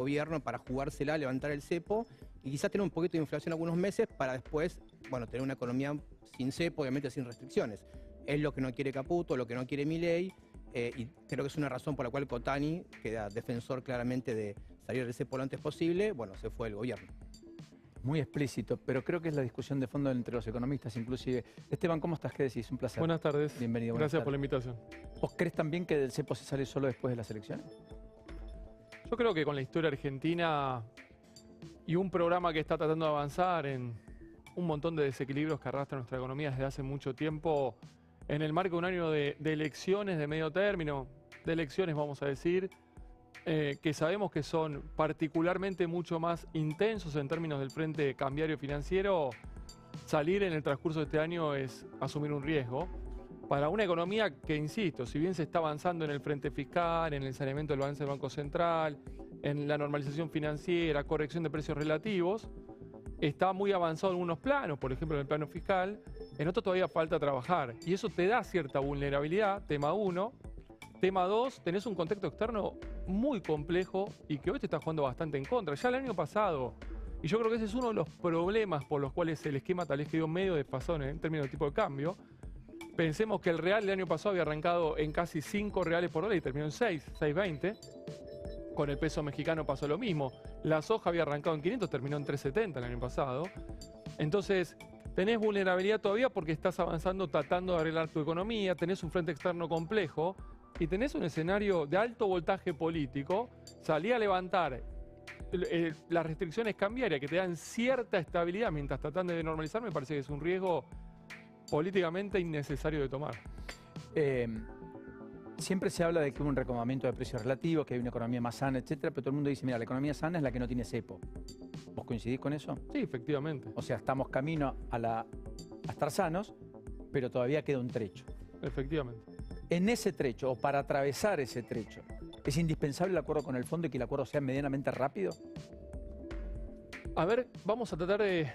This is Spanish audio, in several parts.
gobierno para jugársela, levantar el cepo y quizás tener un poquito de inflación algunos meses para después, bueno, tener una economía sin cepo, obviamente sin restricciones. Es lo que no quiere Caputo, lo que no quiere Milei, y creo que es una razón por la cual Cotani, que era defensor claramente de salir del cepo lo antes posible, bueno, se fue del gobierno. Muy explícito, pero creo que es la discusión de fondo entre los economistas inclusive. Esteban, ¿cómo estás? ¿Qué decís? Un placer. Buenas tardes. Bienvenido. Gracias por la invitación. ¿Vos crees también que del cepo se sale solo después de las elecciones? Yo creo que con la historia argentina y un programa que está tratando de avanzar en un montón de desequilibrios que arrastra nuestra economía desde hace mucho tiempo, en el marco de un año de elecciones de medio término, de elecciones vamos a decir, que sabemos que son particularmente mucho más intensos en términos del frente cambiario financiero, salir en el transcurso de este año es asumir un riesgo para una economía que, insisto, si bien se está avanzando en el frente fiscal, en el saneamiento del balance del Banco Central, en la normalización financiera, corrección de precios relativos, está muy avanzado en unos planos, por ejemplo en el plano fiscal, en otros todavía falta trabajar y eso te da cierta vulnerabilidad, tema 1. Tema 2, tenés un contexto externo muy complejo y que hoy te está jugando bastante en contra. Ya el año pasado, y yo creo que ese es uno de los problemas por los cuales el esquema tal vez quedó medio desfasado en términos de tipo de cambio. Pensemos que el real del año pasado había arrancado en casi 5 reales por dólar y terminó en 6.20. Con el peso mexicano pasó lo mismo. La soja había arrancado en 500, terminó en 3.70 el año pasado. Entonces, tenés vulnerabilidad todavía porque estás avanzando tratando de arreglar tu economía, tenés un frente externo complejo y tenés un escenario de alto voltaje político. Salí a levantar las restricciones cambiarias que te dan cierta estabilidad mientras tratan de normalizar, me parece que es un riesgo políticamente innecesario de tomar. Siempre se habla de que hubo un reacomodamiento de precios relativos, que hay una economía más sana, etcétera, pero todo el mundo dice, mira, la economía sana es la que no tiene cepo. ¿Vos coincidís con eso? Sí, efectivamente. O sea, estamos camino a estar sanos, pero todavía queda un trecho. Efectivamente. En ese trecho, o para atravesar ese trecho, ¿es indispensable el acuerdo con el fondo y que el acuerdo sea medianamente rápido? A ver, vamos a tratar de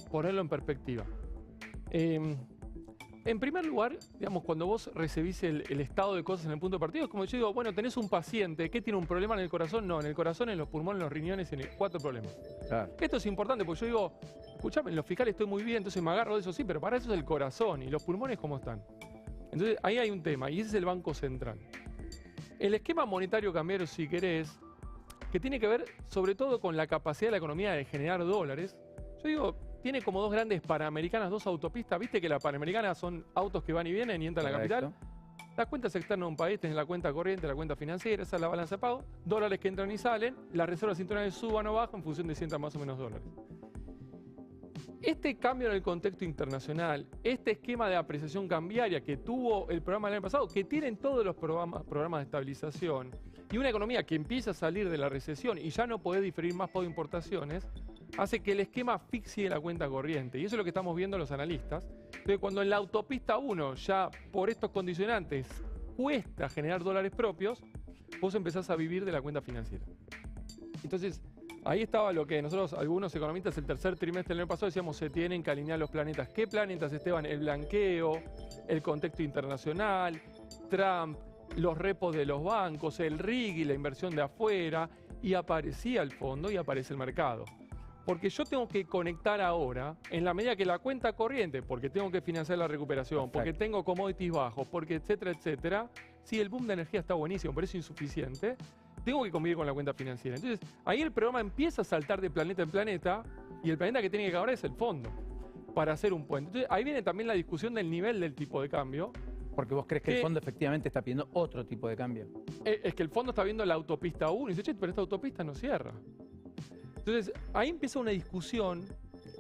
ponerlo en perspectiva. En primer lugar, digamos, cuando vos recibís el estado de cosas en el punto de partida, es como yo digo, bueno, tenés un paciente que tiene un problema en el corazón. No, en el corazón, en los pulmones, en los riñones, en 4 problemas. Claro. Esto es importante porque yo digo, escuchame, en los fiscales estoy muy bien, entonces me agarro de eso, sí, pero para eso es el corazón y los pulmones, ¿cómo están? Entonces, ahí hay un tema, y ese es el Banco Central. El esquema monetario cambiario, si querés, que tiene que ver sobre todo con la capacidad de la economía de generar dólares. Yo digo, tiene como 2 grandes panamericanas, 2 autopistas. Viste que la panamericana son autos que van y vienen y entran a la capital. Las cuentas externas de un país, tenés la cuenta corriente, la cuenta financiera, esa es la balanza de pago, dólares que entran y salen, las reservas internacionales suban o bajan en función de si entran más o menos dólares. Este cambio en el contexto internacional, este esquema de apreciación cambiaria que tuvo el programa del año pasado, que tienen todos los programas de estabilización, y una economía que empieza a salir de la recesión y ya no puede diferir más pago de importaciones, hace que el esquema asfixie la cuenta corriente. Y eso es lo que estamos viendo los analistas. Entonces, cuando en la autopista 1 ya por estos condicionantes cuesta generar dólares propios, vos empezás a vivir de la cuenta financiera. Entonces, ahí estaba lo que nosotros, algunos economistas, el tercer trimestre del año pasado decíamos se tienen que alinear los planetas. ¿Qué planetas, Esteban? El blanqueo, el contexto internacional, Trump, los repos de los bancos, el RIG y la inversión de afuera, y aparecía el fondo y aparece el mercado. Porque yo tengo que conectar ahora, en la medida que la cuenta corriente, porque tengo que financiar la recuperación, Perfecto. porque tengo commodities bajos, porque etcétera, etcétera, si el boom de energía está buenísimo, pero es insuficiente, tengo que convivir con la cuenta financiera. Entonces, ahí el programa empieza a saltar de planeta en planeta, y el planeta que tiene que acabar es el fondo, para hacer un puente. Entonces, ahí viene también la discusión del nivel del tipo de cambio. Porque vos crees que el fondo efectivamente está pidiendo otro tipo de cambio. Es que el fondo está viendo la autopista 1 y dice, che, pero esta autopista no cierra. Entonces, ahí empieza una discusión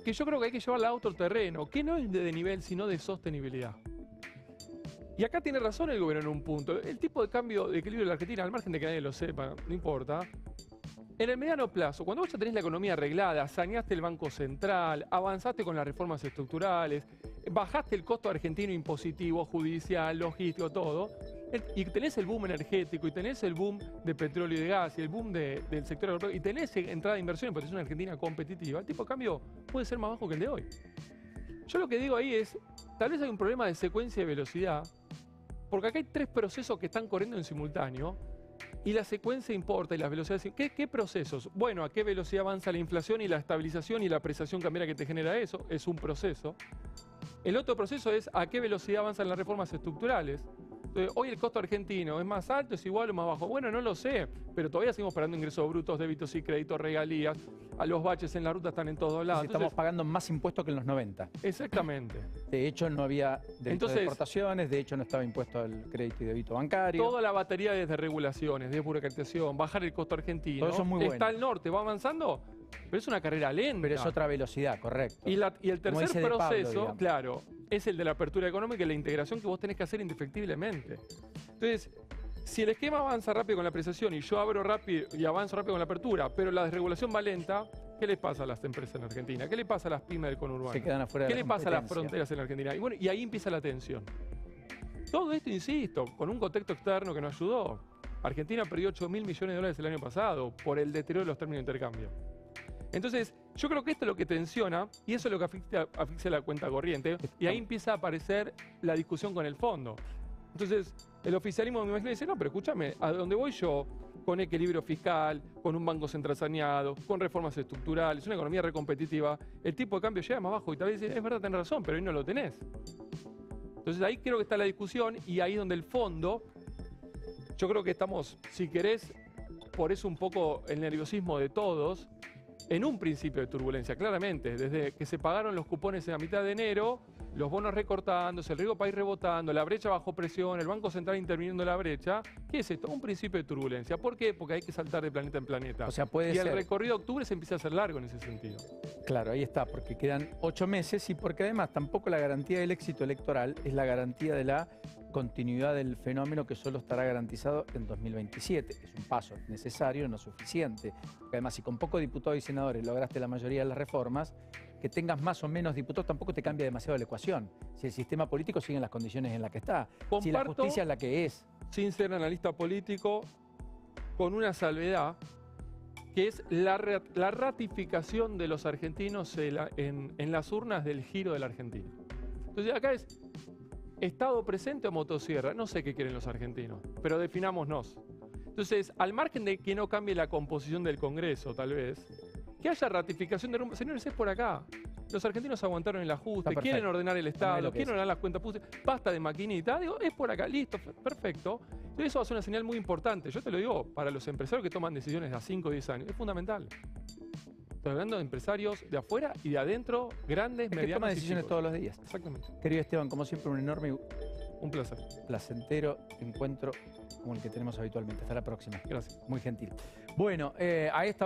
que yo creo que hay que llevarla a otro terreno, que no es de nivel, sino de sostenibilidad. Y acá tiene razón el gobierno en un punto. El tipo de cambio de equilibrio de la Argentina, al margen de que nadie lo sepa, no importa. En el mediano plazo, cuando vos ya tenés la economía arreglada, saneaste el Banco Central, avanzaste con las reformas estructurales, bajaste el costo argentino impositivo, judicial, logístico, todo, y tenés el boom energético, y tenés el boom de petróleo y de gas, y el boom del sector europeo, y tenés entrada de inversión, porque es una Argentina competitiva, el tipo de cambio puede ser más bajo que el de hoy. Yo lo que digo ahí es, tal vez hay un problema de secuencia y velocidad, porque acá hay 3 procesos que están corriendo en simultáneo, Y la secuencia importa y las velocidades. ¿Qué procesos? Bueno, ¿a qué velocidad avanza la inflación y la estabilización y la apreciación cambiaria que te genera eso? Es un proceso. El otro proceso es a qué velocidad avanzan las reformas estructurales. Entonces, hoy el costo argentino es más alto, es igual o más bajo. Bueno, no lo sé, pero todavía seguimos pagando ingresos brutos, débitos y créditos, regalías. A los baches en la ruta están en todos lados. Estamos pagando más impuestos que en los 90. Exactamente. De hecho, no había derecho de exportaciones, de hecho no estaba impuesto al crédito y débito bancario. Toda la batería desde regulaciones, desburocratización, bajar el costo argentino. Todo eso es muy bueno. Está al norte, va avanzando, pero es una carrera lenta. Pero es otra velocidad, correcto. Y el tercer Pablo, proceso, digamos. claro, es el de la apertura económica y la integración que vos tenés que hacer indefectiblemente. Entonces, si el esquema avanza rápido con la apreciación y yo abro rápido y avanzo rápido con la apertura, pero la desregulación va lenta, ¿qué les pasa a las empresas en Argentina? ¿Qué le pasa a las pymes del conurbano? Se quedan afuera ¿Qué de la le pasa a las competencia? fronteras en Argentina? Y bueno, y ahí empieza la tensión. Todo esto, insisto, con un contexto externo que nos ayudó. Argentina perdió 8.000 millones de dólares el año pasado por el deterioro de los términos de intercambio. Entonces, yo creo que esto es lo que tensiona y eso es lo que asfixia la cuenta corriente. Y ahí empieza a aparecer la discusión con el fondo. Entonces, el oficialismo me imagino dice, no, pero escúchame, ¿a dónde voy yo? Con equilibrio fiscal, con un banco central saneado, con reformas estructurales, una economía recompetitiva, el tipo de cambio llega más bajo y tal vez dice, es verdad, tenés razón, pero hoy no lo tenés. Entonces ahí creo que está la discusión y ahí donde el fondo, yo creo que estamos, si querés, por eso un poco el nerviosismo de todos, en un principio de turbulencia, claramente, desde que se pagaron los cupones en la mitad de enero, los bonos recortándose, el riesgo país rebotando, la brecha bajo presión, el Banco Central interviniendo en la brecha. ¿Qué es esto? Un principio de turbulencia. ¿Por qué? Porque hay que saltar de planeta en planeta. O sea, puede y ser. el recorrido de octubre se empieza a hacer largo en ese sentido. Claro, ahí está, porque quedan 8 meses y porque además tampoco la garantía del éxito electoral es la garantía de la continuidad del fenómeno que solo estará garantizado en 2027. Es un paso necesario, no suficiente. Porque además, si con pocos diputados y senadores lograste la mayoría de las reformas, que tengas más o menos diputados tampoco te cambia demasiado la ecuación. Si el sistema político sigue en las condiciones en las que está, si la justicia es la que es. Sin ser analista político, con una salvedad, que es la ratificación de los argentinos en las urnas del giro de la Argentina. Entonces acá es Estado presente o motosierra. No sé qué quieren los argentinos, pero definámonos. Entonces, al margen de que no cambie la composición del Congreso, tal vez, que haya ratificación de rumbo. Señores, es por acá. Los argentinos aguantaron el ajuste, quieren ordenar el Estado, quieren ordenar las cuentas públicas, basta de maquinita. Digo, es por acá, listo, perfecto. Entonces eso va a ser una señal muy importante. Yo te lo digo, para los empresarios que toman decisiones de a 5 o 10 años, es fundamental. Estoy hablando de empresarios de afuera y de adentro, grandes, medianos. Que toman y decisiones chicos. todos los días. Exactamente. Querido Esteban, como siempre, un enorme, Un placer. placentero encuentro como el que tenemos habitualmente. Hasta la próxima. Gracias. Muy gentil. Bueno, a esta